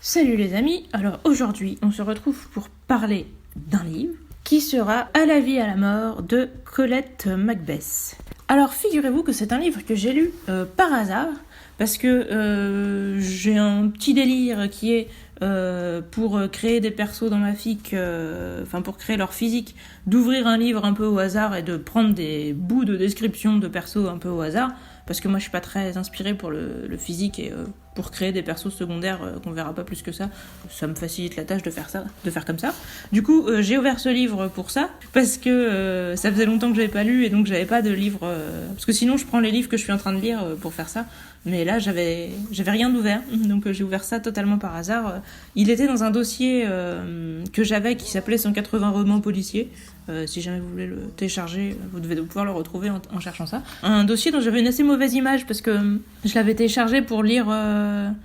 Salut les amis, alors aujourd'hui on se retrouve pour parler d'un livre qui sera À la vie à la mort de Colette Macbeth. Alors figurez-vous que c'est un livre que j'ai lu par hasard parce que j'ai un petit délire qui est pour créer des persos dans ma fic, pour créer leur physique, d'ouvrir un livre un peu au hasard et de prendre des bouts de description de persos un peu au hasard, parce que moi je suis pas très inspirée pour le physique et pour créer des persos secondaires qu'on verra pas plus que ça. Ça me facilite la tâche de faire comme ça. Du coup, j'ai ouvert ce livre pour ça, parce que ça faisait longtemps que j'avais pas lu et donc j'avais pas de livre. Parce que sinon, je prends les livres que je suis en train de lire pour faire ça. Mais là, j'avais rien d'ouvert, donc j'ai ouvert ça totalement par hasard. Il était dans un dossier que j'avais qui s'appelait 180 romans policiers. Si jamais vous voulez le télécharger, vous devez pouvoir le retrouver en cherchant ça. Un dossier dont j'avais une assez mauvaise image parce que je l'avais téléchargé pour lire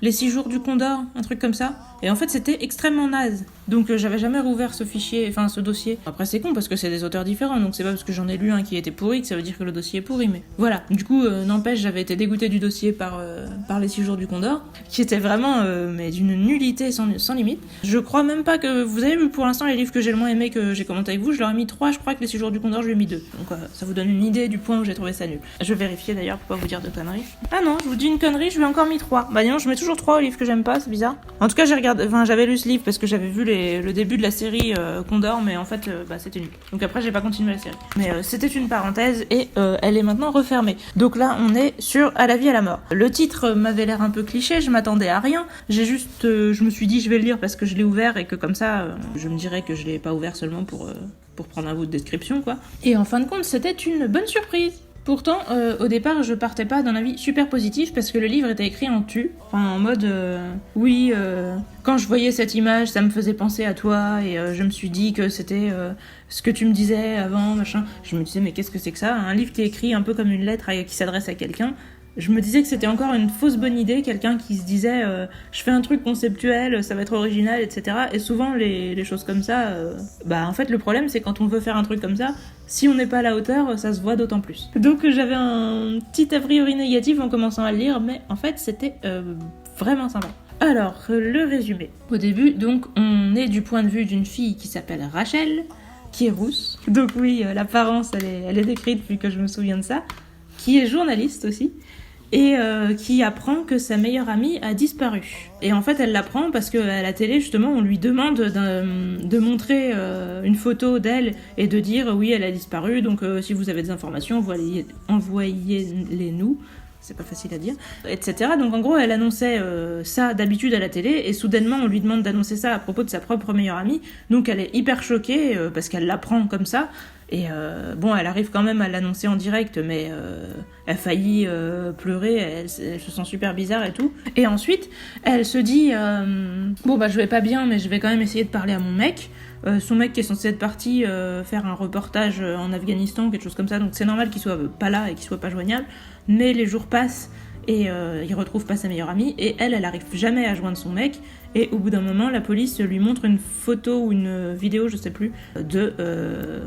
Les 6 jours du Condor, un truc comme ça. Et en fait, c'était extrêmement naze. Donc j'avais jamais rouvert ce dossier. Après, c'est con parce que c'est des auteurs différents, donc c'est pas parce que j'en ai lu un qui était pourri que ça veut dire que le dossier est pourri. Mais voilà. Du coup, n'empêche, j'avais été dégoûtée du dossier par Les 6 jours du Condor, qui était vraiment mais d'une nullité sans limite. Je crois même pas que vous avez vu pour l'instant les livres que j'ai le moins aimé que j'ai commenté avec vous. Je leur ai mis 3, je crois que Les 6 jours du Condor, je lui ai mis 2. Donc ça vous donne une idée du point où j'ai trouvé ça nul. Je vais vérifier d'ailleurs pour pas vous dire de conneries. Ah non, je vous dis une connerie, je lui ai encore mis 3. Bah non, je mets toujours 3 aux livres que j'aime pas, c'est bizarre. En tout cas, j'avais lu ce livre parce que j'avais vu le début de la série Condor, mais en fait, c'était nul. Donc après, j'ai pas continué la série. Mais c'était une parenthèse et elle est maintenant refermée. Donc là, on est sur À la vie à la mort. Le titre m'avait l'air un peu cliché, je m'attendais à rien. Je me suis dit, je vais le lire parce que je l'ai ouvert et que comme ça, je me dirais que je l'ai pas ouvert seulement pour prendre un bout de description, quoi. Et en fin de compte, c'était une bonne surprise. Pourtant, au départ, je partais pas d'un avis super positif parce que le livre était écrit en tu, en mode quand je voyais cette image, ça me faisait penser à toi et je me suis dit que c'était ce que tu me disais avant, machin. Je me disais mais qu'est-ce que c'est que ça ? Un livre qui est écrit un peu comme une lettre qui s'adresse à quelqu'un. Je me disais que c'était encore une fausse bonne idée, quelqu'un qui se disait je fais un truc conceptuel, ça va être original, etc. Et souvent les choses comme ça, en fait le problème c'est quand on veut faire un truc comme ça, si on n'est pas à la hauteur, ça se voit d'autant plus. Donc j'avais un petit a priori négatif en commençant à le lire, mais en fait c'était vraiment sympa. Alors, le résumé. Au début, donc, on est du point de vue d'une fille qui s'appelle Rachel, qui est rousse. Donc oui, l'apparence, elle est décrite vu que je me souviens de ça. Qui est journaliste aussi. Et qui apprend que sa meilleure amie a disparu. Et en fait, elle l'apprend parce qu'à la télé, justement, on lui demande de montrer une photo d'elle et de dire « oui, elle a disparu, donc si vous avez des informations, envoyez-les nous ». C'est pas facile à dire, etc. Donc en gros, elle annonçait ça d'habitude à la télé, et soudainement, on lui demande d'annoncer ça à propos de sa propre meilleure amie. Donc elle est hyper choquée parce qu'elle l'apprend comme ça. Et elle arrive quand même à l'annoncer en direct, mais elle faillit pleurer, elle se sent super bizarre et tout. Et ensuite, elle se dit je vais pas bien, mais je vais quand même essayer de parler à mon mec. Son mec qui est censé être parti faire un reportage en Afghanistan, quelque chose comme ça, donc c'est normal qu'il soit pas là et qu'il soit pas joignable. Mais les jours passent et il retrouve pas sa meilleure amie, et elle arrive jamais à joindre son mec. Et au bout d'un moment, la police lui montre une photo ou une vidéo, je sais plus, de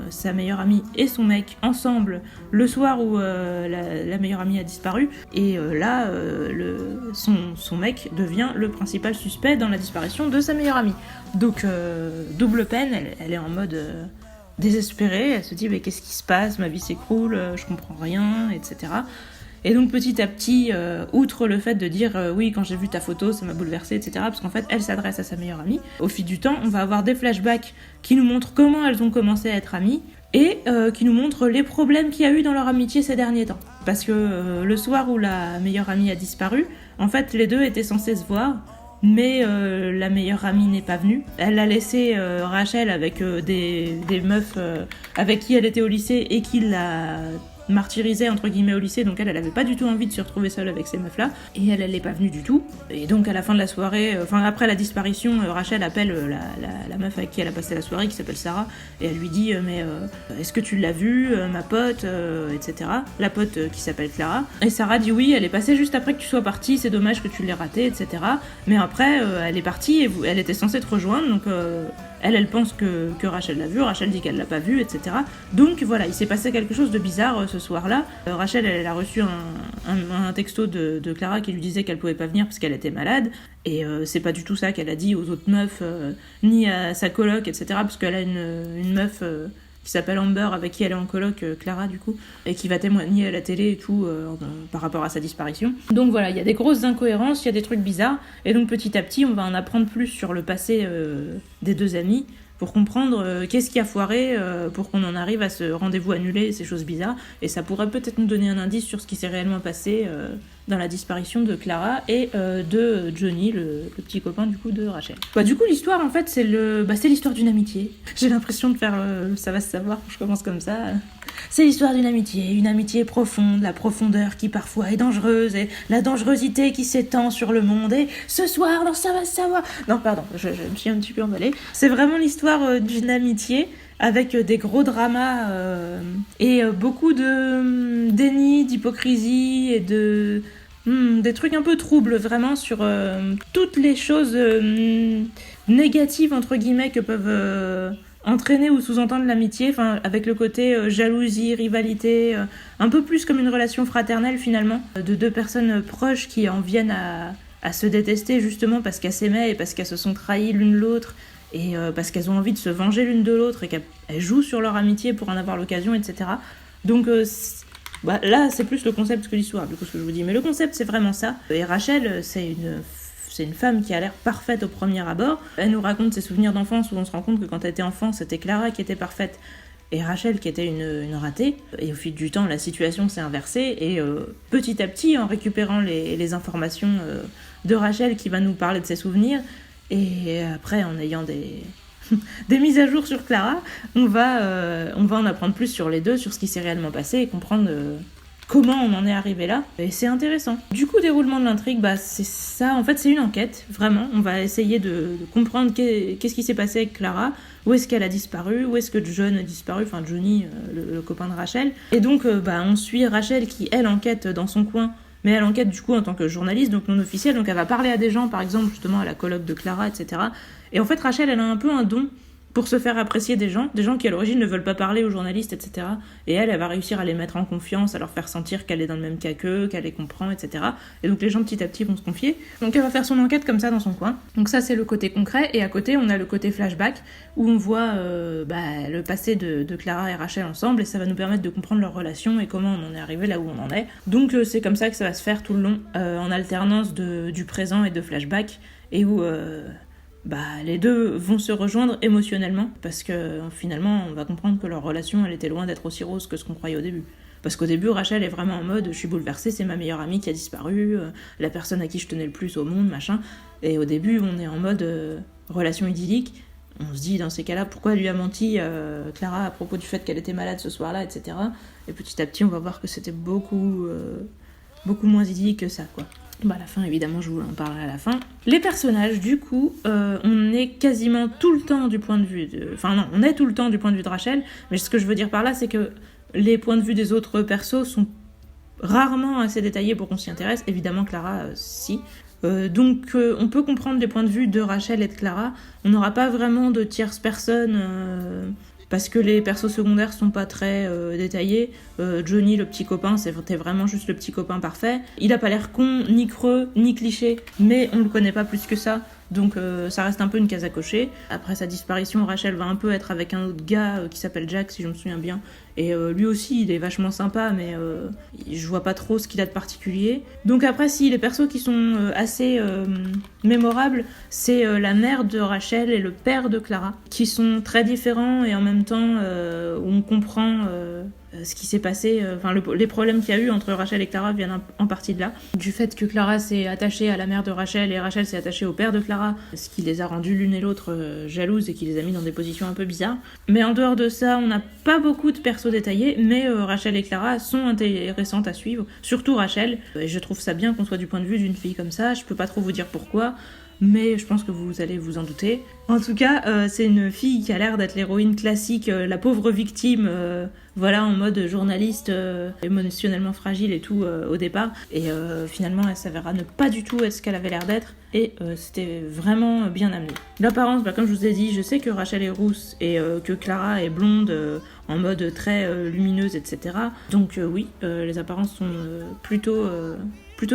sa meilleure amie et son mec ensemble le soir où la meilleure amie a disparu. Et son mec devient le principal suspect dans la disparition de sa meilleure amie. Donc double peine, elle est en mode désespérée, elle se dit mais qu'est-ce qui se passe, ma vie s'écroule, je comprends rien, etc. Et donc petit à petit, outre le fait de dire oui, quand j'ai vu ta photo, ça m'a bouleversée, etc., parce qu'en fait, elle s'adresse à sa meilleure amie, au fil du temps, on va avoir des flashbacks qui nous montrent comment elles ont commencé à être amies, et qui nous montrent les problèmes qu'il y a eu dans leur amitié ces derniers temps. Parce que le soir où la meilleure amie a disparu, en fait, les deux étaient censés se voir, mais la meilleure amie n'est pas venue. Elle a laissé Rachel avec des meufs avec qui elle était au lycée et qui l'a martyrisée entre guillemets au lycée, donc elle avait pas du tout envie de se retrouver seule avec ces meufs là, et elle est pas venue du tout. Et donc à la fin de la soirée, après la disparition, Rachel appelle la meuf avec qui elle a passé la soirée, qui s'appelle Sarah, et elle lui dit est-ce que tu l'as vue, ma pote, etc. La pote qui s'appelle Clara, et Sarah dit oui, elle est passée juste après que tu sois partie, c'est dommage que tu l'aies ratée, etc. Mais après elle est partie et elle était censée te rejoindre, donc Elle pense que Rachel l'a vu, Rachel dit qu'elle l'a pas vu, etc. Donc voilà, il s'est passé quelque chose de bizarre ce soir-là. Rachel, elle a reçu un texto de Clara qui lui disait qu'elle pouvait pas venir parce qu'elle était malade, et c'est pas du tout ça qu'elle a dit aux autres meufs, ni à sa coloc, etc. Parce qu'elle a une meuf qui s'appelle Amber, avec qui elle est en coloc, Clara du coup, et qui va témoigner à la télé et tout par rapport à sa disparition. Donc voilà, il y a des grosses incohérences, il y a des trucs bizarres, et donc petit à petit on va en apprendre plus sur le passé des deux amis, pour comprendre qu'est-ce qui a foiré pour qu'on en arrive à ce rendez-vous annulé et ces choses bizarres, et ça pourrait peut-être nous donner un indice sur ce qui s'est réellement passé dans la disparition de Clara et de Johnny, le petit copain du coup de Rachel. Du coup l'histoire en fait c'est l'histoire d'une amitié. J'ai l'impression de faire ça va se savoir quand je commence comme ça. C'est l'histoire d'une amitié, une amitié profonde, la profondeur qui parfois est dangereuse, et la dangerosité qui s'étend sur le monde, et ce soir, dans ça va se savoir... Non, pardon, je me suis un petit peu emballée. C'est vraiment l'histoire d'une amitié, avec des gros dramas, et beaucoup de déni, d'hypocrisie, et des trucs un peu troubles, vraiment, sur toutes les choses négatives, entre guillemets, que peuvent... entraîner ou sous-entendre l'amitié, avec le côté jalousie, rivalité, un peu plus comme une relation fraternelle finalement, de deux personnes proches qui en viennent à se détester justement parce qu'elles s'aimaient et parce qu'elles se sont trahies l'une l'autre, et parce qu'elles ont envie de se venger l'une de l'autre et qu'elles jouent sur leur amitié pour en avoir l'occasion, etc. Donc là c'est plus le concept que l'histoire, du coup ce que je vous dis, mais le concept c'est vraiment ça. Et Rachel, c'est une femme qui a l'air parfaite au premier abord. Elle nous raconte ses souvenirs d'enfance où on se rend compte que quand elle était enfant, c'était Clara qui était parfaite et Rachel qui était une ratée. Et au fil du temps, la situation s'est inversée, et petit à petit, en récupérant les informations de Rachel qui va nous parler de ses souvenirs, et après en ayant des mises à jour sur Clara, on va en apprendre plus sur les deux, sur ce qui s'est réellement passé, et comprendre... comment on en est arrivé là, et c'est intéressant. Du coup, déroulement de l'intrigue, c'est ça, en fait c'est une enquête, vraiment. On va essayer de comprendre qu'est-ce qui s'est passé avec Clara, où est-ce qu'elle a disparu, où est-ce que John a disparu, enfin Johnny, le copain de Rachel. Et donc on suit Rachel qui, elle, enquête dans son coin, mais elle enquête du coup en tant que journaliste, donc non officielle, donc elle va parler à des gens, par exemple justement à la coloc de Clara, etc. Et en fait Rachel, elle a un peu un don pour se faire apprécier des gens qui à l'origine ne veulent pas parler aux journalistes, etc. Et elle va réussir à les mettre en confiance, à leur faire sentir qu'elle est dans le même cas qu'eux, qu'elle les comprend, etc. Et donc les gens petit à petit vont se confier. Donc elle va faire son enquête comme ça dans son coin. Donc ça c'est le côté concret, et à côté on a le côté flashback, où on voit le passé de Clara et Rachel ensemble, et ça va nous permettre de comprendre leur relation et comment on en est arrivé là où on en est. Donc c'est comme ça que ça va se faire tout le long, en alternance du présent et de flashback, et où... les deux vont se rejoindre émotionnellement, parce que finalement on va comprendre que leur relation elle était loin d'être aussi rose que ce qu'on croyait au début. Parce qu'au début Rachel est vraiment en mode je suis bouleversée, c'est ma meilleure amie qui a disparu, la personne à qui je tenais le plus au monde, machin. Et au début on est en mode relation idyllique, on se dit dans ces cas-là pourquoi elle lui a menti Clara à propos du fait qu'elle était malade ce soir-là, etc. Et petit à petit on va voir que c'était beaucoup moins idyllique que ça, quoi. À la fin, évidemment, je vous en parlerai à la fin. Les personnages, du coup, on est quasiment tout le temps du point de vue on est tout le temps du point de vue de Rachel, mais ce que je veux dire par là, c'est que les points de vue des autres persos sont rarement assez détaillés pour qu'on s'y intéresse. Évidemment, Clara, si. Donc, on peut comprendre les points de vue de Rachel et de Clara. On n'aura pas vraiment de tierce personne... parce que les persos secondaires sont pas très détaillés. Johnny, le petit copain, c'était vraiment juste le petit copain parfait. Il a pas l'air con, ni creux, ni cliché, mais on le connaît pas plus que ça, donc ça reste un peu une case à cocher. Après sa disparition, Rachel va un peu être avec un autre gars qui s'appelle Jack, si je me souviens bien, et lui aussi, il est vachement sympa, mais je vois pas trop ce qu'il a de particulier. Donc après, si les persos qui sont assez mémorables, c'est la mère de Rachel et le père de Clara, qui sont très différents, et en même temps, où on comprend ce qui s'est passé, les problèmes qu'il y a eu entre Rachel et Clara viennent en partie de là. Du fait que Clara s'est attachée à la mère de Rachel et Rachel s'est attachée au père de Clara, ce qui les a rendues l'une et l'autre jalouses et qui les a mis dans des positions un peu bizarres. Mais en dehors de ça, on n'a pas beaucoup de persos détaillés, mais Rachel et Clara sont intéressantes à suivre, surtout Rachel. Et je trouve ça bien qu'on soit du point de vue d'une fille comme ça, je peux pas trop vous dire pourquoi. mais je pense que vous allez vous en douter. En tout cas, c'est une fille qui a l'air d'être l'héroïne classique, la pauvre victime, voilà, en mode journaliste, émotionnellement fragile et tout au départ. Et finalement, elle s'avérera ne pas du tout être ce qu'elle avait l'air d'être. Et c'était vraiment bien amené. L'apparence, comme je vous ai dit, je sais que Rachel est rousse et que Clara est blonde, en mode très lumineuse, etc. Donc oui, les apparences sont plutôt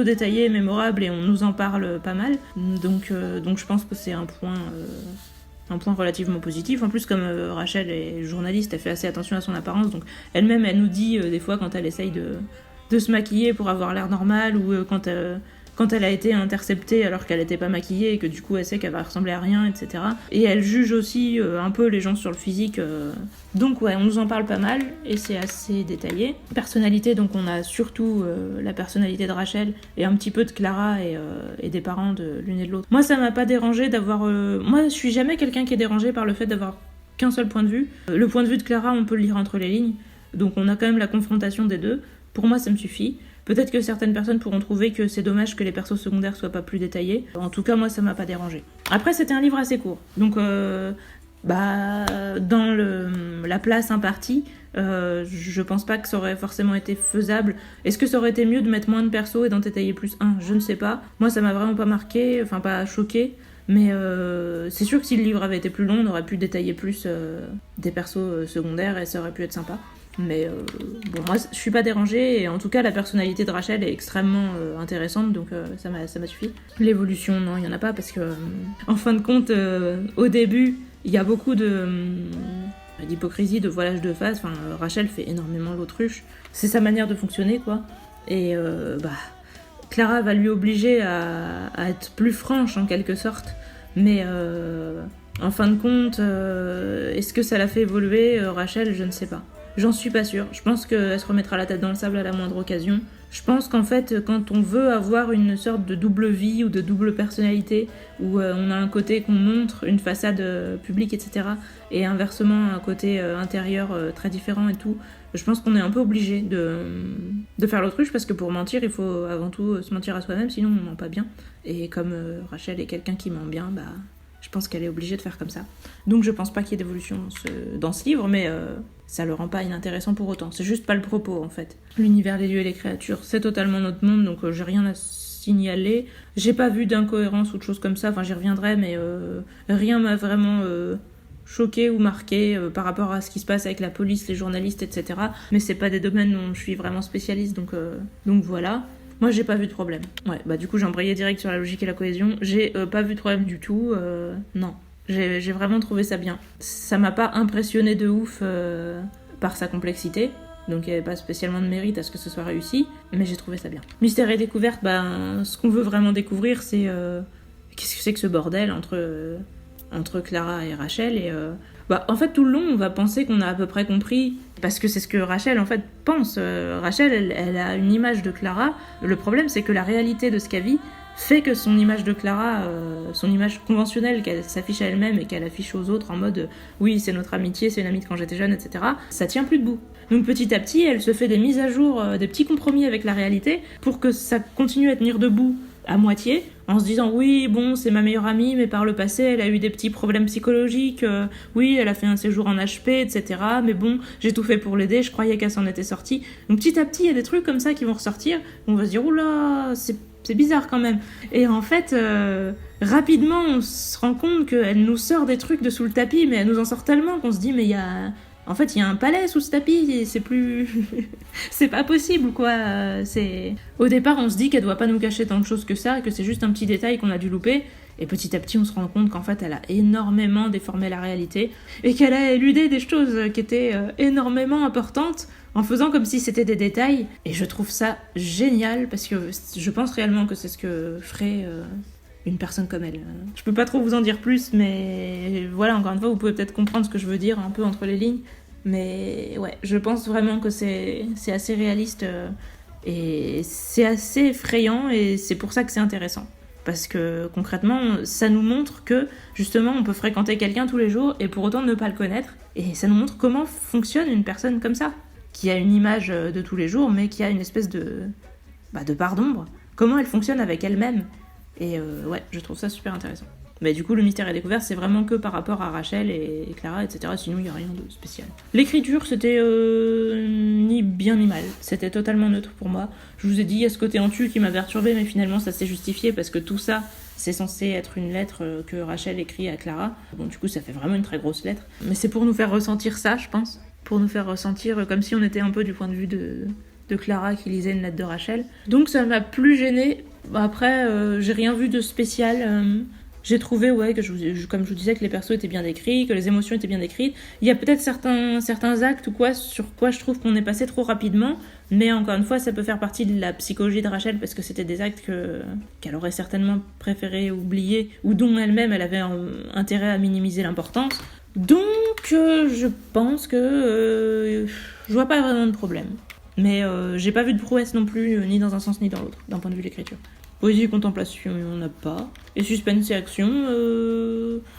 détaillées, mémorables, et on nous en parle pas mal. Donc je pense que c'est un point relativement positif. En plus, comme Rachel est journaliste, elle fait assez attention à son apparence, donc elle-même, elle nous dit des fois quand elle essaye de se maquiller pour avoir l'air normal, ou quand elle a été interceptée alors qu'elle n'était pas maquillée et que du coup elle sait qu'elle va ressembler à rien, etc. Et elle juge aussi un peu les gens sur le physique. Donc ouais, on nous en parle pas mal et c'est assez détaillé. Personnalité, donc on a surtout la personnalité de Rachel et un petit peu de Clara et des parents de l'une et de l'autre. Moi, ça m'a pas dérangé d'avoir... Moi, je suis jamais quelqu'un qui est dérangé par le fait d'avoir qu'un seul point de vue. Le point de vue de Clara, on peut le lire entre les lignes. Donc on a quand même la confrontation des deux. Pour moi, ça me suffit. Peut-être que certaines personnes pourront trouver que c'est dommage que les persos secondaires soient pas plus détaillés. En tout cas, moi, ça m'a pas dérangé. Après, c'était un livre assez court. Donc, dans la place impartie, je pense pas que ça aurait forcément été faisable. Est-ce que ça aurait été mieux de mettre moins de persos et d'en détailler plus un ? Je ne sais pas. Moi, ça m'a vraiment pas marqué, enfin pas choqué. Mais c'est sûr que si le livre avait été plus long, on aurait pu détailler plus des persos secondaires et ça aurait pu être sympa. Mais bon, moi je suis pas dérangée, et en tout cas la personnalité de Rachel est extrêmement intéressante, donc ça m'a suffi. L'évolution, non, il y en a pas, parce que en fin de compte, au début, il y a beaucoup d'hypocrisie, de voilage de face. Enfin, Rachel fait énormément l'autruche, c'est sa manière de fonctionner, quoi. Et Clara va lui obliger à être plus franche en quelque sorte, mais en fin de compte, est-ce que ça l'a fait évoluer, Rachel ? Je ne sais pas. J'en suis pas sûre. Je pense qu'elle se remettra la tête dans le sable à la moindre occasion. Je pense qu'en fait, quand on veut avoir une sorte de double vie ou de double personnalité, où on a un côté qu'on montre, une façade publique, etc., et inversement un côté intérieur très différent et tout, je pense qu'on est un peu obligé de faire l'autruche, parce que pour mentir, il faut avant tout se mentir à soi-même, sinon on ment pas bien. Et comme Rachel est quelqu'un qui ment bien, je pense qu'elle est obligée de faire comme ça. Donc je pense pas qu'il y ait d'évolution dans ce livre, mais ça le rend pas inintéressant pour autant. C'est juste pas le propos, en fait. L'univers, les lieux et les créatures, c'est totalement notre monde, donc j'ai rien à signaler. J'ai pas vu d'incohérence ou de choses comme ça, enfin j'y reviendrai, mais rien m'a vraiment choqué ou marqué par rapport à ce qui se passe avec la police, les journalistes, etc. Mais c'est pas des domaines dont je suis vraiment spécialiste, donc voilà. Moi, j'ai pas vu de problème. Ouais, du coup, j'ai embrayé direct sur la logique et la cohésion. J'ai pas vu de problème du tout. Non. J'ai vraiment trouvé ça bien. Ça m'a pas impressionné de ouf par sa complexité. Donc, il n'y avait pas spécialement de mérite à ce que ce soit réussi. Mais j'ai trouvé ça bien. Mystère et découverte, ce qu'on veut vraiment découvrir, c'est... qu'est-ce que c'est que ce bordel entre Clara et Rachel, et... en fait, tout le long, on va penser qu'on a à peu près compris, parce que c'est ce que Rachel, en fait, pense. Rachel, elle a une image de Clara. Le problème, c'est que la réalité de ce qu'elle vit fait que son image de Clara, son image conventionnelle qu'elle s'affiche à elle-même et qu'elle affiche aux autres en mode « oui, c'est notre amitié, c'est une amie de quand j'étais jeune, etc. », ça tient plus debout. Donc petit à petit, elle se fait des mises à jour, des petits compromis avec la réalité pour que ça continue à tenir debout à moitié, en se disant oui, bon, c'est ma meilleure amie, mais par le passé, elle a eu des petits problèmes psychologiques, oui, elle a fait un séjour en HP, etc. Mais bon, j'ai tout fait pour l'aider, je croyais qu'elle s'en était sortie. Donc petit à petit, il y a des trucs comme ça qui vont ressortir, on va se dire, oula, c'est bizarre quand même. Et en fait, rapidement, on se rend compte qu'elle nous sort des trucs de sous le tapis, mais elle nous en sort tellement qu'on se dit, mais il y a... En fait, il y a un palais sous ce tapis, et c'est plus... c'est pas possible, quoi. Au départ, on se dit qu'elle doit pas nous cacher tant de choses que ça, et que c'est juste un petit détail qu'on a dû louper. Et petit à petit, on se rend compte qu'en fait, elle a énormément déformé la réalité, et qu'elle a éludé des choses qui étaient énormément importantes, en faisant comme si c'était des détails. Et je trouve ça génial, parce que je pense réellement que c'est ce que ferait... une personne comme elle. Je peux pas trop vous en dire plus, mais voilà, encore une fois, vous pouvez peut-être comprendre ce que je veux dire un peu entre les lignes. Mais ouais, je pense vraiment que c'est assez réaliste et c'est assez effrayant, et c'est pour ça que c'est intéressant. Parce que concrètement, ça nous montre que justement, on peut fréquenter quelqu'un tous les jours et pour autant ne pas le connaître. Et ça nous montre comment fonctionne une personne comme ça, qui a une image de tous les jours, mais qui a une espèce de part d'ombre. Comment elle fonctionne avec elle-même. Et ouais, je trouve ça super intéressant. Mais du coup, le mystère et découvert, c'est vraiment que par rapport à Rachel et Clara, etc. Sinon, il n'y a rien de spécial. L'écriture, c'était ni bien ni mal. C'était totalement neutre pour moi. Je vous ai dit, il y a ce côté entu qui m'a perturbée, mais finalement, ça s'est justifié parce que tout ça, c'est censé être une lettre que Rachel écrit à Clara. Bon, du coup, ça fait vraiment une très grosse lettre. Mais c'est pour nous faire ressentir ça, je pense. Pour nous faire ressentir comme si on était un peu du point de vue de Clara qui lisait une lettre de Rachel. Donc, ça m'a plus gênée. Après, j'ai rien vu de spécial. J'ai trouvé, ouais, comme je vous disais, que les persos étaient bien décrits, que les émotions étaient bien décrites. Il y a peut-être certains actes ou quoi sur quoi je trouve qu'on est passé trop rapidement, mais encore une fois, ça peut faire partie de la psychologie de Rachel parce que c'était des actes qu'elle aurait certainement préféré oublier ou dont elle-même elle avait intérêt à minimiser l'importance. Donc, je pense que je vois pas vraiment de problème. Mais j'ai pas vu de prouesse non plus, ni dans un sens ni dans l'autre, d'un point de vue de l'écriture. Poésie et contemplation, il n'y en a pas. Et suspense et action,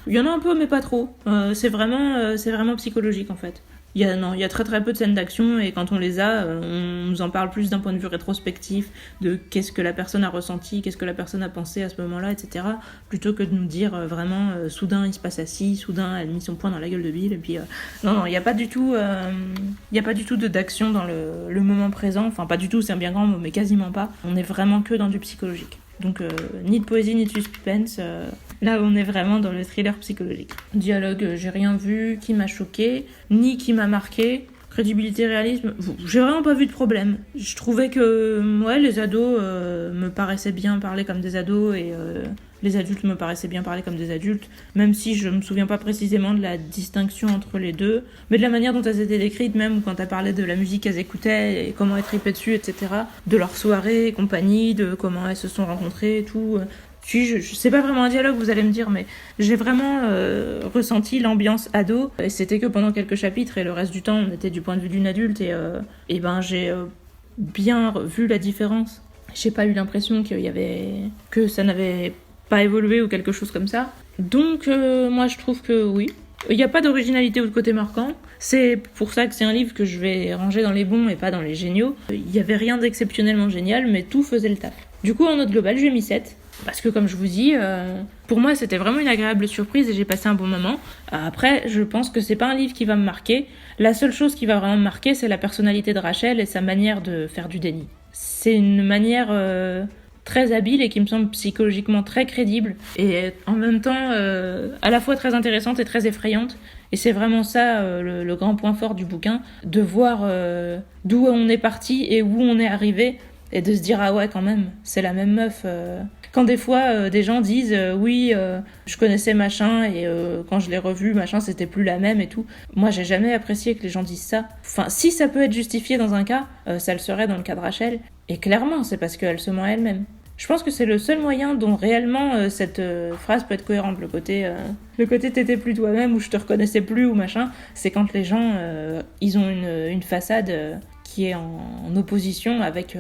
il y en a un peu, mais pas trop. C'est vraiment psychologique, en fait. Il y a très très peu de scènes d'action, et quand on les a, on nous en parle plus d'un point de vue rétrospectif, de qu'est-ce que la personne a ressenti, qu'est-ce que la personne a pensé à ce moment-là, etc. Plutôt que de nous dire vraiment, soudain il se passe assis, soudain elle a mis son poing dans la gueule de Bill, et puis... Non, il n'y a pas du tout d'action dans le moment présent, enfin pas du tout, c'est un bien grand mot, mais quasiment pas. On est vraiment que dans du psychologique. Donc ni de poésie ni de suspense, là on est vraiment dans le thriller psychologique. Dialogue, j'ai rien vu qui m'a choqué, ni qui m'a marqué. Crédibilité, réalisme, j'ai vraiment pas vu de problème. Je trouvais que ouais, les ados me paraissaient bien parler comme des ados et les adultes me paraissaient bien parler comme des adultes, même si je me souviens pas précisément de la distinction entre les deux, mais de la manière dont elles étaient décrites, même quand elles parlaient de la musique qu'elles écoutaient et comment elles tripaient dessus, etc., de leur soirée et compagnie, de comment elles se sont rencontrées et tout. C'est pas vraiment un dialogue, vous allez me dire, mais j'ai vraiment ressenti l'ambiance ado, et c'était que pendant quelques chapitres, et le reste du temps, on était du point de vue d'une adulte, et ben j'ai bien vu la différence. J'ai pas eu l'impression que ça n'avait pas évolué ou quelque chose comme ça. Donc, moi, je trouve que oui. Il n'y a pas d'originalité ou de côté marquant. C'est pour ça que c'est un livre que je vais ranger dans les bons et pas dans les géniaux. Il n'y avait rien d'exceptionnellement génial, mais tout faisait le taf. Du coup, en note globale, je lui ai mis 7. Parce que comme je vous dis, pour moi c'était vraiment une agréable surprise et j'ai passé un bon moment. Après, je pense que c'est pas un livre qui va me marquer. La seule chose qui va vraiment me marquer, c'est la personnalité de Rachel et sa manière de faire du déni. C'est une manière très habile et qui me semble psychologiquement très crédible et en même temps à la fois très intéressante et très effrayante. Et c'est vraiment ça le grand point fort du bouquin, de voir d'où on est parti et où on est arrivé et de se dire ah ouais quand même, c'est la même meuf. Quand des fois des gens disent oui je connaissais machin et quand je l'ai revu machin c'était plus la même et tout, moi j'ai jamais apprécié que les gens disent ça. Enfin si ça peut être justifié dans un cas, ça le serait dans le cas de Rachel, et clairement c'est parce qu'elle se ment à elle-même. Je pense que c'est le seul moyen dont réellement cette phrase peut être cohérente, le côté t'étais plus toi-même ou je te reconnaissais plus ou machin, c'est quand les gens ils ont une façade qui est en opposition avec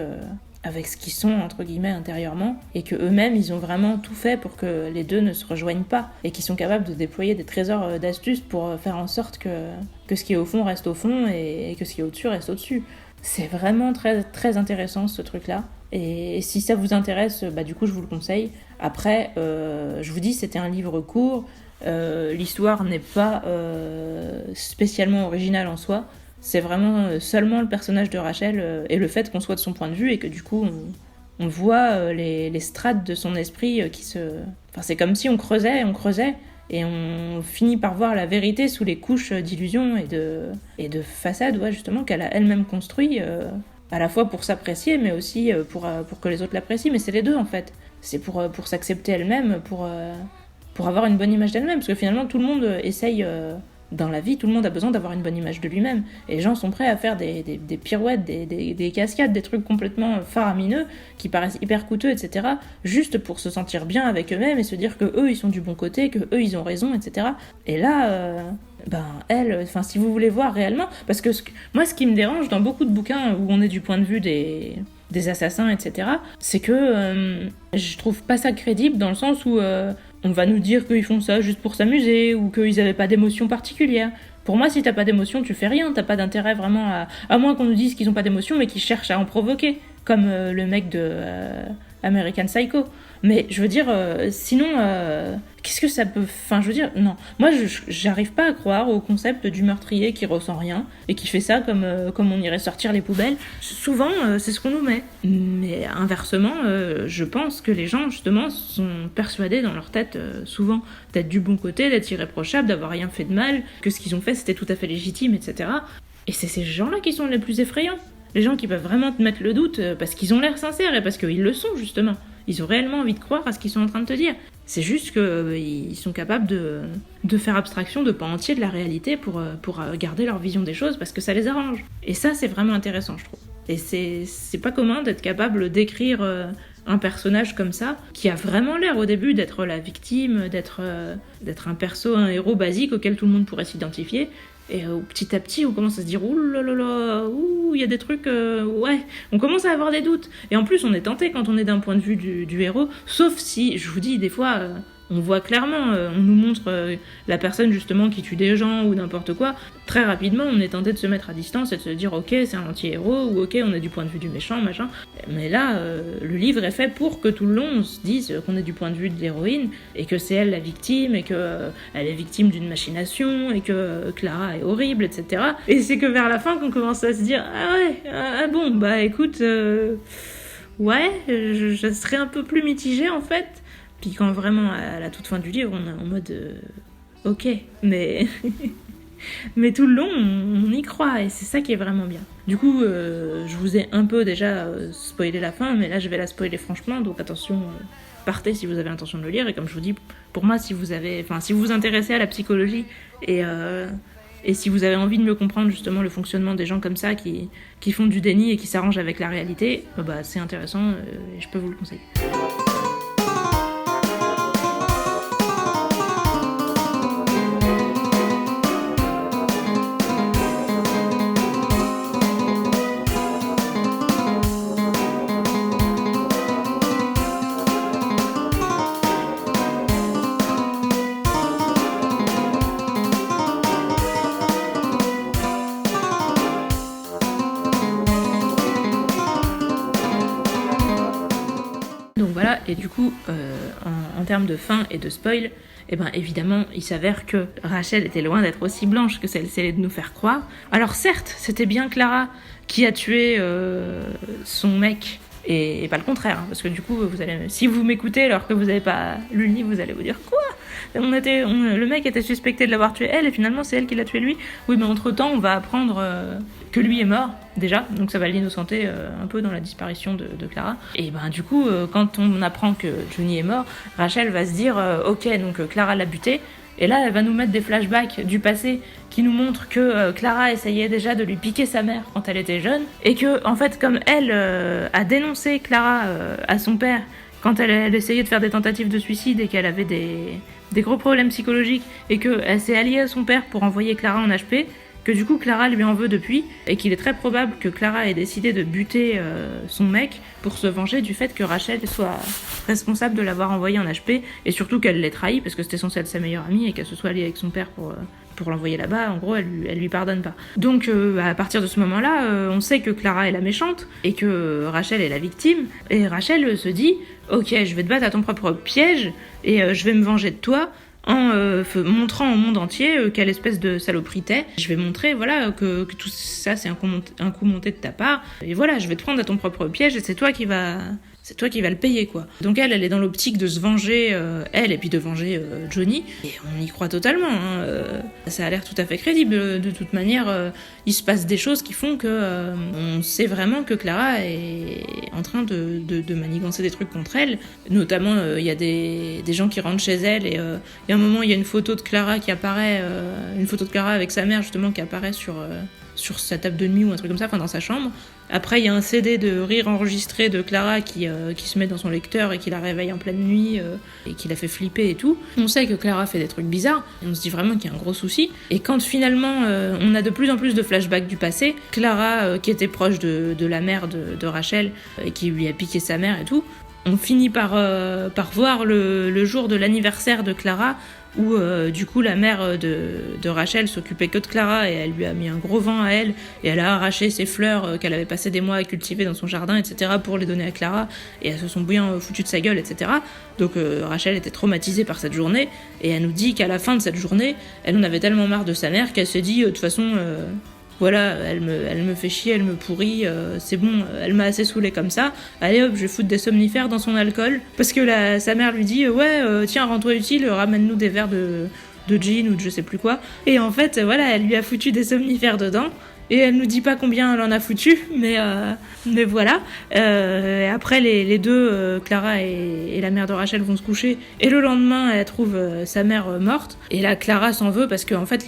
ce qu'ils sont entre guillemets intérieurement, et que eux-mêmes ils ont vraiment tout fait pour que les deux ne se rejoignent pas, et qu'ils sont capables de déployer des trésors d'astuces pour faire en sorte que ce qui est au fond reste au fond et que ce qui est au-dessus reste au-dessus. C'est vraiment très, très intéressant ce truc-là, et si ça vous intéresse, bah du coup je vous le conseille. Après, je vous dis, c'était un livre court, l'histoire n'est pas spécialement originale en soi. C'est vraiment seulement le personnage de Rachel et le fait qu'on soit de son point de vue et que du coup on voit les strates de son esprit qui se... Enfin c'est comme si on creusait et on finit par voir la vérité sous les couches d'illusions et de façades, ouais, justement, qu'elle a elle-même construit, à la fois pour s'apprécier mais aussi pour que les autres l'apprécient, mais c'est les deux en fait. C'est pour s'accepter elle-même, pour avoir une bonne image d'elle-même, parce que finalement tout le monde essaye... Dans la vie, tout le monde a besoin d'avoir une bonne image de lui-même. Et les gens sont prêts à faire des pirouettes, des cascades, des trucs complètement faramineux, qui paraissent hyper coûteux, etc. Juste pour se sentir bien avec eux-mêmes et se dire que eux ils sont du bon côté, que eux ils ont raison, etc. Et là, si vous voulez voir réellement... Parce que moi, ce qui me dérange dans beaucoup de bouquins où on est du point de vue des assassins, etc., c'est que je trouve pas ça crédible dans le sens où... on va nous dire qu'ils font ça juste pour s'amuser ou qu'ils n'avaient pas d'émotion particulière. Pour moi, si t'as pas d'émotion, tu fais rien. T'as pas d'intérêt vraiment à moins qu'on nous dise qu'ils ont pas d'émotion mais qu'ils cherchent à en provoquer. Comme le mec American Psycho. Mais je veux dire, sinon, qu'est-ce que ça peut... Enfin, je veux dire, non. Moi, j'arrive pas à croire au concept du meurtrier qui ressent rien et qui fait ça comme on irait sortir les poubelles. Souvent, c'est ce qu'on nous met. Mais inversement, je pense que les gens, justement, sont persuadés dans leur tête, souvent, d'être du bon côté, d'être irréprochables, d'avoir rien fait de mal, que ce qu'ils ont fait, c'était tout à fait légitime, etc. Et c'est ces gens-là qui sont les plus effrayants. Les gens qui peuvent vraiment te mettre le doute parce qu'ils ont l'air sincères et parce qu'ils le sont, justement. Ils ont réellement envie de croire à ce qu'ils sont en train de te dire. C'est juste qu'ils sont capables de faire abstraction de pans entiers de la réalité pour garder leur vision des choses parce que ça les arrange. Et ça, c'est vraiment intéressant, je trouve. Et c'est pas commun d'être capable d'écrire un personnage comme ça, qui a vraiment l'air au début d'être la victime, d'être un héros basique auquel tout le monde pourrait s'identifier. Et petit à petit, on commence à se dire « Ouh là là là, ouh, il y a des trucs... ouais !» On commence à avoir des doutes. Et en plus, on est tenté quand on est d'un point de vue du héros, sauf si, je vous dis, des fois, on voit clairement, on nous montre la personne justement qui tue des gens ou n'importe quoi. Très rapidement, on est tenté de se mettre à distance et de se dire « Ok, c'est un anti-héros » ou « Ok, on est du point de vue du méchant, machin. » Mais là, le livre est fait pour que tout le long, on se dise qu'on est du point de vue de l'héroïne et que c'est elle la victime et que elle est victime d'une machination et que Clara est horrible, etc. Et c'est que vers la fin qu'on commence à se dire « Ah ouais, ah bon, bah écoute, ouais, je serais un peu plus mitigée en fait. » Puis quand vraiment, à la toute fin du livre, on est en mode ok, mais mais tout le long, on y croit, et c'est ça qui est vraiment bien. Du coup, je vous ai un peu déjà spoilé la fin, mais là, je vais la spoiler franchement, donc attention, partez si vous avez l'intention de le lire, et comme je vous dis, pour moi, si vous vous intéressez à la psychologie, et si vous avez envie de mieux comprendre justement le fonctionnement des gens comme ça, qui font du déni et qui s'arrangent avec la réalité, bah, c'est intéressant, et je peux vous le conseiller. Donc voilà, et du coup, en termes de fin et de spoil, eh ben évidemment, il s'avère que Rachel était loin d'être aussi blanche que celle essayait de nous faire croire. Alors certes, c'était bien Clara qui a tué son mec, et pas le contraire, hein, parce que du coup, si vous m'écoutez alors que vous n'avez pas lu le livre, vous allez vous dire quoi ? Le mec était suspecté de l'avoir tué elle, et finalement c'est elle qui l'a tué lui. Oui, mais entre-temps, on va apprendre que lui est mort, déjà, donc ça va l'innocenter un peu dans la disparition de Clara. Et ben du coup, quand on apprend que Johnny est mort, Rachel va se dire ok, donc Clara l'a buté, et là elle va nous mettre des flashbacks du passé qui nous montrent que Clara essayait déjà de lui piquer sa mère quand elle était jeune, et que en fait comme elle a dénoncé Clara à son père quand elle essayait de faire des tentatives de suicide et qu'elle avait des gros problèmes psychologiques, et qu'elle s'est alliée à son père pour envoyer Clara en HP, que du coup Clara lui en veut depuis, et qu'il est très probable que Clara ait décidé de buter son mec pour se venger du fait que Rachel soit responsable de l'avoir envoyé en HP, et surtout qu'elle l'ait trahi parce que c'était censé être sa meilleure amie, et qu'elle se soit alliée avec son père pour l'envoyer là-bas. En gros, elle lui pardonne pas. Donc à partir de ce moment-là, on sait que Clara est la méchante et que Rachel est la victime, et Rachel se dit ok, je vais te battre à ton propre piège et je vais me venger de toi en montrant au monde entier quelle espèce de saloperie t'es. Je vais montrer voilà, que tout ça c'est un coup monté de ta part, et voilà, je vais te prendre à ton propre piège, et c'est toi qui vas le payer, quoi. Donc elle est dans l'optique de se venger, elle, et puis de venger Johnny, et on y croit totalement, hein. Ça a l'air tout à fait crédible. De toute manière, il se passe des choses qui font que on sait vraiment que Clara est en train de manigancer des trucs contre elle. Notamment, il y a des gens qui rentrent chez elle, et il y a un moment, il y a une photo de Clara qui apparaît, une photo de Clara avec sa mère, justement, qui apparaît sur sa table de nuit ou un truc comme ça, enfin dans sa chambre. Après, il y a un CD de rire enregistré de Clara qui se met dans son lecteur et qui la réveille en pleine nuit et qui la fait flipper et tout. On sait que Clara fait des trucs bizarres, et on se dit vraiment qu'il y a un gros souci. Et quand finalement on a de plus en plus de flashbacks du passé, Clara qui était proche de la mère de Rachel et qui lui a piqué sa mère et tout, On finit par voir le jour de l'anniversaire de Clara, où du coup la mère de Rachel s'occupait que de Clara et elle lui a mis un gros vent à elle et elle a arraché ses fleurs qu'elle avait passé des mois à cultiver dans son jardin, etc. pour les donner à Clara, et elles se sont bien foutues de sa gueule, etc. Donc Rachel était traumatisée par cette journée et elle nous dit qu'à la fin de cette journée, elle en avait tellement marre de sa mère qu'elle s'est dit de toute façon voilà, elle me fait chier, elle me pourrit, c'est bon, elle m'a assez saoulée comme ça. Allez hop, je vais foutre des somnifères dans son alcool. Parce que sa mère lui dit, ouais, tiens, rends-toi utile, ramène-nous des verres de gin ou de je sais plus quoi. Et en fait, voilà, elle lui a foutu des somnifères dedans. Et elle nous dit pas combien elle en a foutu, mais voilà. Après, les deux, Clara et la mère de Rachel, vont se coucher. Et le lendemain, elle trouve sa mère morte. Et là, Clara s'en veut parce que en fait,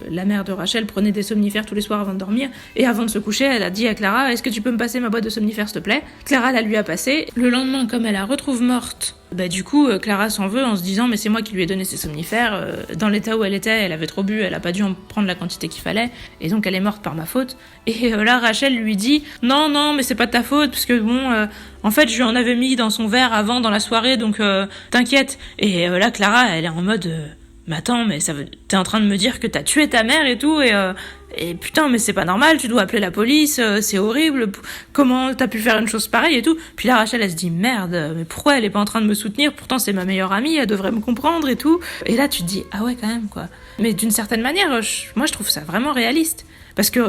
la mère de Rachel prenait des somnifères tous les soirs avant de dormir. Et avant de se coucher, elle a dit à Clara, est-ce que tu peux me passer ma boîte de somnifères, s'il te plaît ? Clara la lui a passé. Le lendemain, comme elle la retrouve morte, du coup, Clara s'en veut en se disant, mais c'est moi qui lui ai donné ces somnifères. Dans l'état où elle était, elle avait trop bu, elle a pas dû en prendre la quantité qu'il fallait. Et donc, elle est morte par ma faute. Et là, Rachel lui dit, non, mais c'est pas de ta faute, parce que bon, en fait, je lui en avais mis dans son verre avant, dans la soirée, donc t'inquiète. Et là, Clara, elle est en mode, mais attends, mais t'es en train de me dire que t'as tué ta mère et tout, et putain, mais c'est pas normal, tu dois appeler la police, c'est horrible, comment t'as pu faire une chose pareille et tout. Puis là, Rachel, elle se dit, merde, mais pourquoi elle est pas en train de me soutenir ? Pourtant, c'est ma meilleure amie, elle devrait me comprendre et tout. Et là, tu te dis, ah ouais, quand même, quoi. Mais d'une certaine manière, moi, je trouve ça vraiment réaliste. Parce que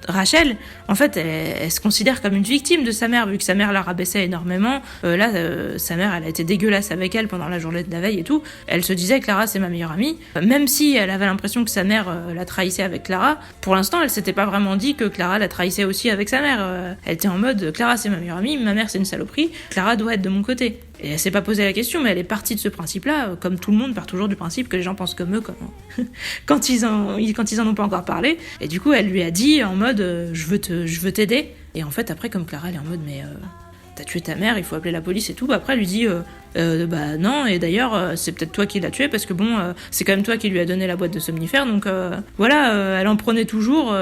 Rachel, en fait, elle se considère comme une victime de sa mère, vu que sa mère la rabaissait énormément. Sa mère, elle a été dégueulasse avec elle pendant la journée de la veille et tout. Elle se disait, Clara, c'est ma meilleure amie. Même si elle avait l'impression que sa mère la trahissait avec Clara, pour l'instant, elle s'était pas vraiment dit que Clara la trahissait aussi avec sa mère. Elle était en mode, Clara, c'est ma meilleure amie, ma mère, c'est une saloperie, Clara doit être de mon côté. Et elle s'est pas posé la question, mais elle est partie de ce principe-là, comme tout le monde part toujours du principe que les gens pensent comme eux quand ils en ont pas encore parlé. Et du coup, elle lui a dit en mode je veux t'aider. Et en fait, après, comme Clara, elle est en mode mais t'as tué ta mère, il faut appeler la police et tout. Après, elle lui dit non, et d'ailleurs, c'est peut-être toi qui l'as tué parce que bon, c'est quand même toi qui lui as donné la boîte de somnifères. Donc voilà, elle en prenait toujours.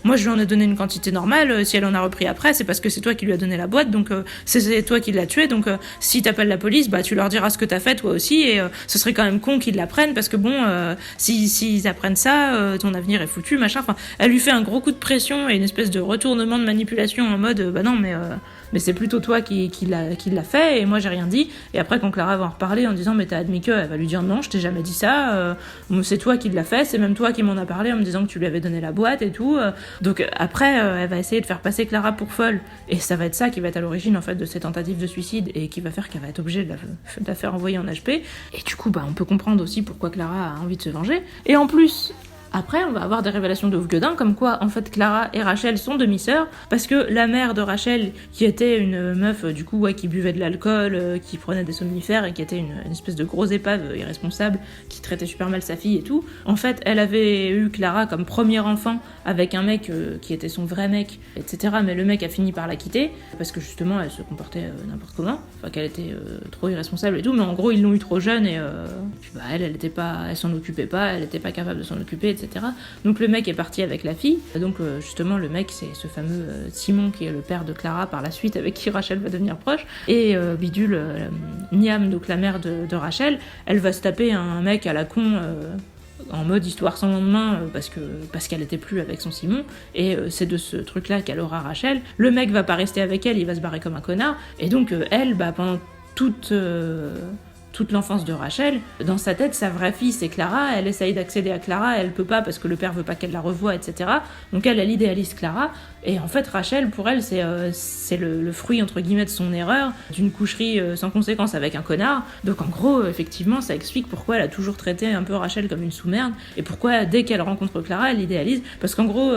Moi, je lui en ai donné une quantité normale. Si elle en a repris après, c'est parce que c'est toi qui lui as donné la boîte. Donc c'est toi qui l'as tué. Donc si t'appelles la police, tu leur diras ce que t'as fait toi aussi. Et ce serait quand même con qu'ils l'apprennent parce que bon, s'ils apprennent ça, ton avenir est foutu, machin. Enfin, elle lui fait un gros coup de pression et une espèce de retournement de manipulation en mode non, mais c'est plutôt toi qui l'a fait et moi j'ai rien dit. Et après quand Clara va en reparler en disant mais t'as admis que, elle va lui dire non, je t'ai jamais dit ça, c'est toi qui l'as fait, c'est même toi qui m'en as parlé en me disant que tu lui avais donné la boîte et tout. Donc après elle va essayer de faire passer Clara pour folle et ça va être ça qui va être à l'origine en fait de ces tentatives de suicide et qui va faire qu'elle va être obligée de la faire envoyer en HP. Et du coup on peut comprendre aussi pourquoi Clara a envie de se venger. Et en plus, après, on va avoir des révélations de ouf gueudin, comme quoi, en fait, Clara et Rachel sont demi-sœurs, parce que la mère de Rachel, qui était une meuf, du coup, qui buvait de l'alcool, qui prenait des somnifères, et qui était une espèce de grosse épave irresponsable, qui traitait super mal sa fille et tout, en fait, elle avait eu Clara comme premier enfant, avec un mec qui était son vrai mec, etc., mais le mec a fini par la quitter, parce que justement, elle se comportait n'importe comment, enfin, qu'elle était trop irresponsable et tout, mais en gros, ils l'ont eu trop jeune, et puis, elle s'en occupait pas, elle était pas capable de s'en occuper, etc. Donc le mec est parti avec la fille. Donc justement le mec c'est ce fameux Simon qui est le père de Clara par la suite avec qui Rachel va devenir proche. Et Bidule, Niam, donc la mère de Rachel, elle va se taper un mec à la con en mode histoire sans lendemain parce qu'elle était plus avec son Simon. Et c'est de ce truc-là qu'elle aura Rachel. Le mec va pas rester avec elle, il va se barrer comme un connard. Et donc elle, pendant toute l'enfance de Rachel, dans sa tête, sa vraie fille, c'est Clara, elle essaye d'accéder à Clara, elle peut pas parce que le père veut pas qu'elle la revoie, etc. Donc elle idéalise Clara, et en fait, Rachel, pour elle, c'est le fruit, entre guillemets, de son erreur, d'une coucherie sans conséquence avec un connard. Donc en gros, effectivement, ça explique pourquoi elle a toujours traité un peu Rachel comme une sous-merde, et pourquoi, dès qu'elle rencontre Clara, elle l'idéalise, parce qu'en gros,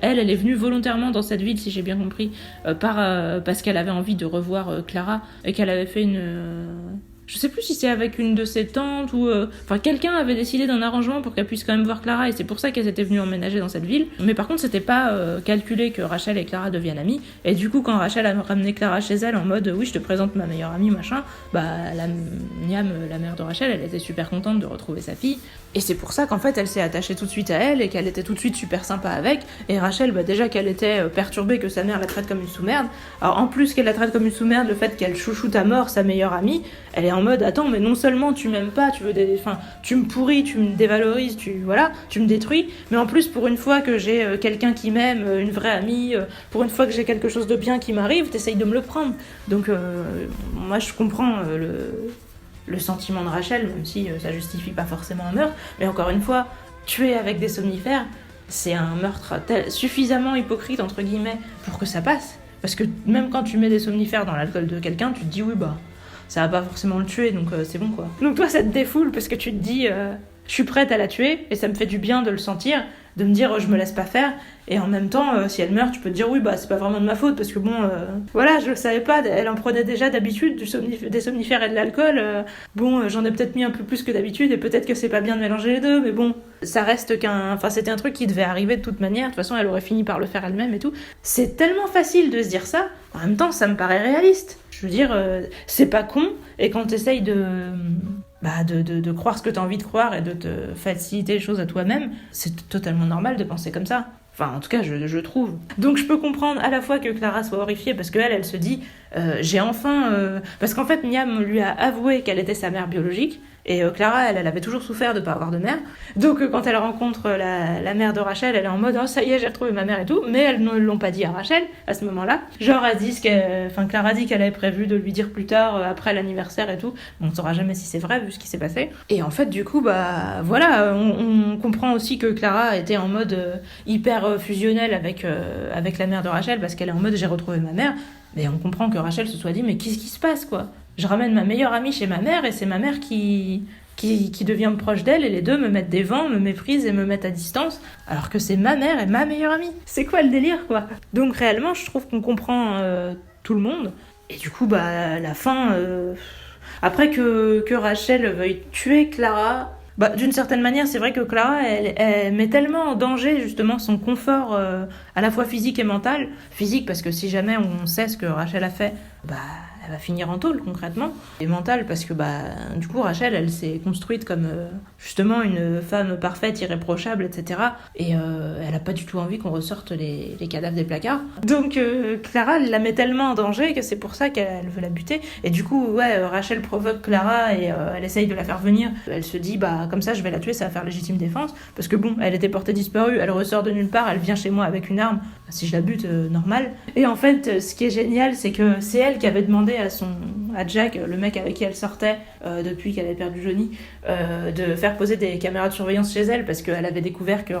elle est venue volontairement dans cette ville, si j'ai bien compris, parce qu'elle avait envie de revoir Clara, et qu'elle avait fait Je sais plus si c'est avec une de ses tantes ou... Enfin, quelqu'un avait décidé d'un arrangement pour qu'elle puisse quand même voir Clara et c'est pour ça qu'elles étaient venues emménager dans cette ville. Mais par contre, c'était pas calculé que Rachel et Clara deviennent amies. Et du coup, quand Rachel a ramené Clara chez elle en mode oui, je te présente ma meilleure amie, machin, bah Niam, la mère de Rachel, elle était super contente de retrouver sa fille. Et c'est pour ça qu'en fait, elle s'est attachée tout de suite à elle et qu'elle était tout de suite super sympa avec. Et Rachel, bah déjà qu'elle était perturbée que sa mère la traite comme une sous-merde. Alors en plus qu'elle la traite comme une sous-merde, le fait qu'elle chouchoute à mort sa meilleure amie, elle est en mode attends, mais non seulement tu m'aimes pas, tu me pourris, tu me dévalorises, tu me détruis, mais en plus pour une fois que j'ai quelqu'un qui m'aime, une vraie amie, pour une fois que j'ai quelque chose de bien qui m'arrive, t'essayes de me le prendre. Donc moi je comprends le sentiment de Rachel, même si ça justifie pas forcément un meurtre, mais encore une fois, tuer avec des somnifères, c'est un meurtre suffisamment hypocrite entre guillemets pour que ça passe. Parce que même quand tu mets des somnifères dans l'alcool de quelqu'un, tu te dis oui bah ça va pas forcément le tuer, donc c'est bon quoi. Donc toi ça te défoule parce que tu te dis je suis prête à la tuer et ça me fait du bien de le sentir, de me dire je me laisse pas faire, et en même temps si elle meurt tu peux te dire oui bah c'est pas vraiment de ma faute parce que bon voilà je le savais pas, elle en prenait déjà d'habitude des somnifères et de l'alcool, j'en ai peut-être mis un peu plus que d'habitude et peut-être que c'est pas bien de mélanger les deux, mais bon ça reste c'était un truc qui devait arriver de toute manière, de toute façon elle aurait fini par le faire elle-même et tout. C'est tellement facile de se dire ça, en même temps ça me paraît réaliste. Je veux dire, c'est pas con, et quand t'essayes de croire ce que t'as envie de croire et de te faciliter les choses à toi-même, c'est totalement normal de penser comme ça. Enfin, en tout cas, je trouve. Donc je peux comprendre à la fois que Clara soit horrifiée, parce qu'elle, elle se dit, j'ai enfin... Parce qu'en fait, Niam lui a avoué qu'elle était sa mère biologique, et Clara, elle avait toujours souffert de pas avoir de mère. Donc quand elle rencontre la mère de Rachel, elle est en mode oh ça y est j'ai retrouvé ma mère et tout, mais elles ne l'ont pas dit à Rachel à ce moment-là. Genre Clara dit qu'elle avait prévu de lui dire plus tard après l'anniversaire et tout. On ne saura jamais si c'est vrai vu ce qui s'est passé. Et en fait du coup bah voilà, on comprend aussi que Clara était en mode hyper fusionnel avec la mère de Rachel parce qu'elle est en mode j'ai retrouvé ma mère. Mais on comprend que Rachel se soit dit mais qu'est-ce qui se passe quoi ? Je ramène ma meilleure amie chez ma mère et c'est ma mère qui devient proche d'elle et les deux me mettent des vents, me méprisent et me mettent à distance alors que c'est ma mère et ma meilleure amie. C'est quoi le délire quoi ? Donc réellement je trouve qu'on comprend tout le monde et du coup bah la fin après que Rachel veuille tuer Clara, bah d'une certaine manière c'est vrai que Clara elle met tellement en danger justement son confort à la fois physique et mental. Physique parce que si jamais on sait ce que Rachel a fait, bah elle va finir en tôle concrètement, et mentale parce que du coup Rachel elle s'est construite comme justement une femme parfaite, irréprochable, etc. Et elle a pas du tout envie qu'on ressorte les cadavres des placards. Donc Clara elle la met tellement en danger que c'est pour ça qu'elle veut la buter. Et du coup Rachel provoque Clara et elle essaye de la faire venir. Elle se dit comme ça je vais la tuer, ça va faire légitime défense parce que bon elle était portée disparue, elle ressort de nulle part, elle vient chez moi avec une arme, si je la bute normal. Et en fait ce qui est génial c'est que c'est elle qui avait demandé à Jack, le mec avec qui elle sortait depuis qu'elle avait perdu Johnny, de faire poser des caméras de surveillance chez elle parce qu'elle avait découvert que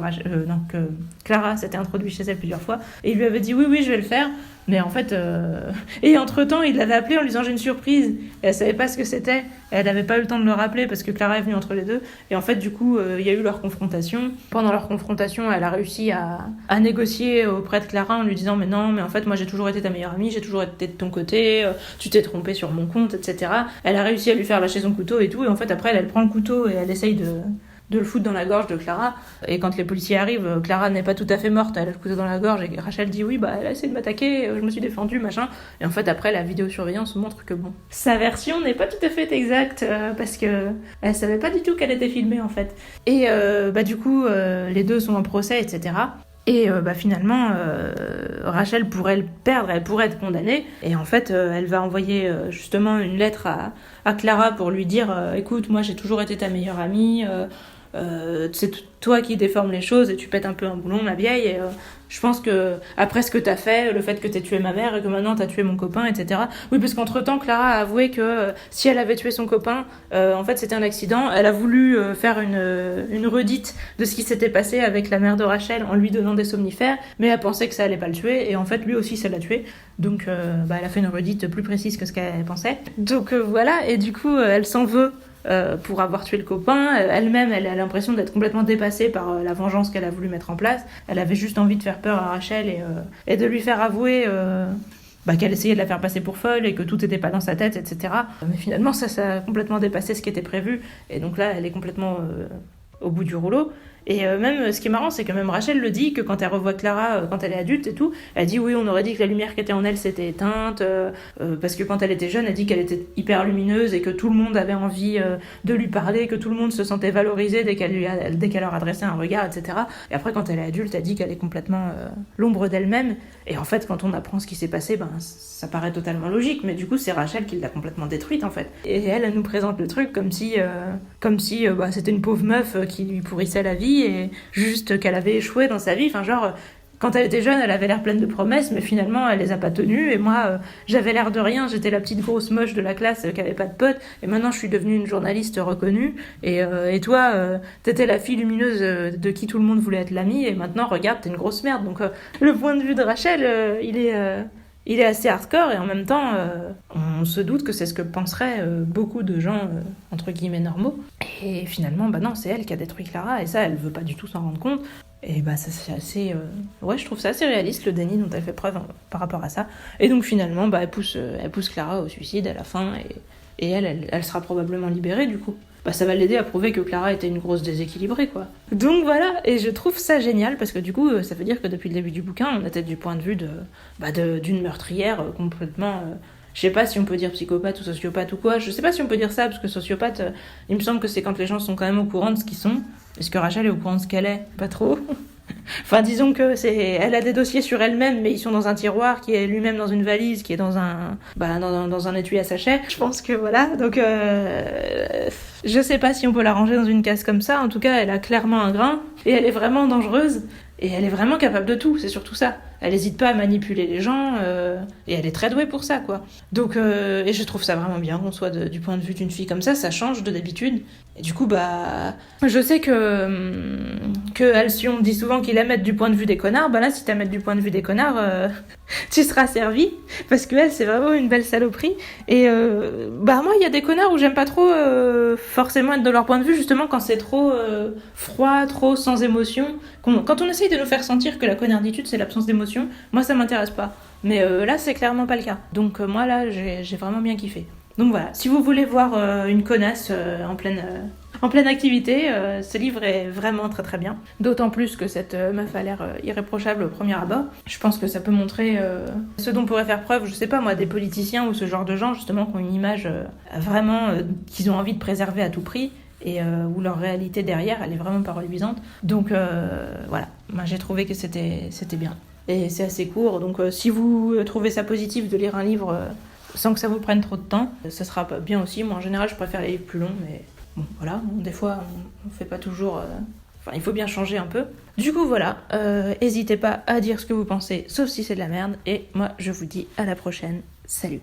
Clara s'était introduite chez elle plusieurs fois et il lui avait dit oui je vais le faire, mais en fait et entre temps il l'avait appelée en lui disant j'ai une surprise et elle savait pas ce que c'était, elle n'avait pas eu le temps de le rappeler parce que Clara est venue entre les deux et en fait du coup il y a eu leur confrontation. Pendant leur confrontation elle a réussi à négocier auprès de Clara en lui disant mais non mais en fait moi j'ai toujours été ta meilleure amie, j'ai toujours été de ton côté, tu t'es trompée sur mon compte, etc. Elle a réussi à lui faire lâcher son couteau et tout, et en fait après elle prend le couteau et elle essaye de le foutre dans la gorge de Clara, et quand les policiers arrivent, Clara n'est pas tout à fait morte, elle a le couteau dans la gorge et Rachel dit oui elle a essayé de m'attaquer, je me suis défendue machin, et en fait après la vidéosurveillance montre que sa version n'est pas tout à fait exacte parce que elle savait pas du tout qu'elle était filmée en fait, et du coup les deux sont en procès etc. Et finalement, Rachel pourrait le perdre, elle pourrait être condamnée. Et en fait, elle va envoyer justement une lettre à Clara pour lui dire écoute, moi j'ai toujours été ta meilleure amie, c'est toi qui déformes les choses et tu pètes un peu un boulon, ma vieille. Et je pense que après ce que t'as fait, le fait que t'aies tué ma mère et que maintenant t'as tué mon copain, etc. Oui, parce qu'entre-temps, Clara a avoué que si elle avait tué son copain, en fait c'était un accident. Elle a voulu faire une redite de ce qui s'était passé avec la mère de Rachel en lui donnant des somnifères, mais elle pensait que ça allait pas le tuer et en fait lui aussi ça l'a tué. Donc elle a fait une redite plus précise que ce qu'elle pensait. Donc voilà, et du coup elle s'en veut pour avoir tué le copain. Elle-même, elle a l'impression d'être complètement dépassée par la vengeance qu'elle a voulu mettre en place. Elle avait juste envie de faire peur à Rachel et de lui faire avouer qu'elle essayait de la faire passer pour folle et que tout n'était pas dans sa tête, etc. Mais finalement, ça a complètement dépassé ce qui était prévu. Et donc là, elle est complètement au bout du rouleau. Et même, ce qui est marrant, c'est que même Rachel le dit, que quand elle revoit Clara, quand elle est adulte et tout, elle dit oui, on aurait dit que la lumière qui était en elle s'était éteinte, parce que quand elle était jeune, elle dit qu'elle était hyper lumineuse et que tout le monde avait envie de lui parler, que tout le monde se sentait valorisé dès qu'elle leur adressait un regard, etc. Et après, quand elle est adulte, elle dit qu'elle est complètement l'ombre d'elle-même. Et en fait, quand on apprend ce qui s'est passé, ça paraît totalement logique, mais du coup, c'est Rachel qui l'a complètement détruite, en fait. Et elle nous présente le truc comme si c'était une pauvre meuf qui lui pourrissait la vie, et juste qu'elle avait échoué dans sa vie. Enfin, genre, quand elle était jeune, elle avait l'air pleine de promesses, mais finalement, elle les a pas tenues. Et moi, j'avais l'air de rien. J'étais la petite grosse moche de la classe qui avait pas de potes. Et maintenant, je suis devenue une journaliste reconnue. Et toi, t'étais la fille lumineuse de qui tout le monde voulait être l'amie. Et maintenant, regarde, t'es une grosse merde. Donc, le point de vue de Rachel, il est assez hardcore, et en même temps, on se doute que c'est ce que penseraient beaucoup de gens, entre guillemets, normaux. Et finalement, non, c'est elle qui a détruit Clara, et ça, elle veut pas du tout s'en rendre compte. Et ça, c'est assez... Ouais, je trouve ça assez réaliste, le déni dont elle fait preuve par rapport à ça. Et donc, finalement, elle pousse Clara au suicide à la fin, et elle sera probablement libérée, du coup. Ça va l'aider à prouver que Clara était une grosse déséquilibrée, quoi. Donc voilà, et je trouve ça génial, parce que du coup, ça veut dire que depuis le début du bouquin, on était du point de vue d'une meurtrière complètement... je sais pas si on peut dire psychopathe ou sociopathe ou quoi, je sais pas si on peut dire ça, parce que sociopathe, il me semble que c'est quand les gens sont quand même au courant de ce qu'ils sont. Est-ce que Rachel est au courant de ce qu'elle est? Pas trop. Enfin, disons que elle a des dossiers sur elle-même, mais ils sont dans un tiroir qui est lui-même dans une valise, qui est dans un étui à sachet. Je pense que voilà, donc je sais pas si on peut la ranger dans une case comme ça. En tout cas, elle a clairement un grain, et elle est vraiment dangereuse, et elle est vraiment capable de tout, c'est surtout ça. Elle hésite pas à manipuler les gens, et elle est très douée pour ça, quoi. Donc, et je trouve ça vraiment bien qu'on soit du point de vue d'une fille comme ça change de d'habitude. Et du coup, je sais que Alcyon dit souvent qu'il aime être du point de vue des connards. Là, si t'aimes être du point de vue des connards, tu seras servi, parce que elle, c'est vraiment une belle saloperie. Et moi, il y a des connards où j'aime pas trop forcément être de leur point de vue, justement quand c'est trop froid, trop sans émotion. Quand on essaye de nous faire sentir que la connarditude, c'est l'absence d'émotion, moi, ça m'intéresse pas. Mais là, c'est clairement pas le cas. Donc moi, là, j'ai vraiment bien kiffé. Donc voilà, si vous voulez voir une connasse en pleine activité, ce livre est vraiment très très bien. D'autant plus que cette meuf a l'air irréprochable au premier abord. Je pense que ça peut montrer ce dont pourrait faire preuve, je sais pas moi, des politiciens ou ce genre de gens justement qui ont une image vraiment qu'ils ont envie de préserver à tout prix, et où leur réalité derrière, elle est vraiment pas reluisante. Donc voilà, moi j'ai trouvé que c'était bien. Et c'est assez court, donc si vous trouvez ça positif de lire un livre sans que ça vous prenne trop de temps, ça sera bien aussi. Moi en général je préfère les livres plus longs, mais bon voilà, des fois on fait pas toujours... il faut bien changer un peu. Du coup voilà, n'hésitez pas à dire ce que vous pensez, sauf si c'est de la merde, et moi je vous dis à la prochaine, salut.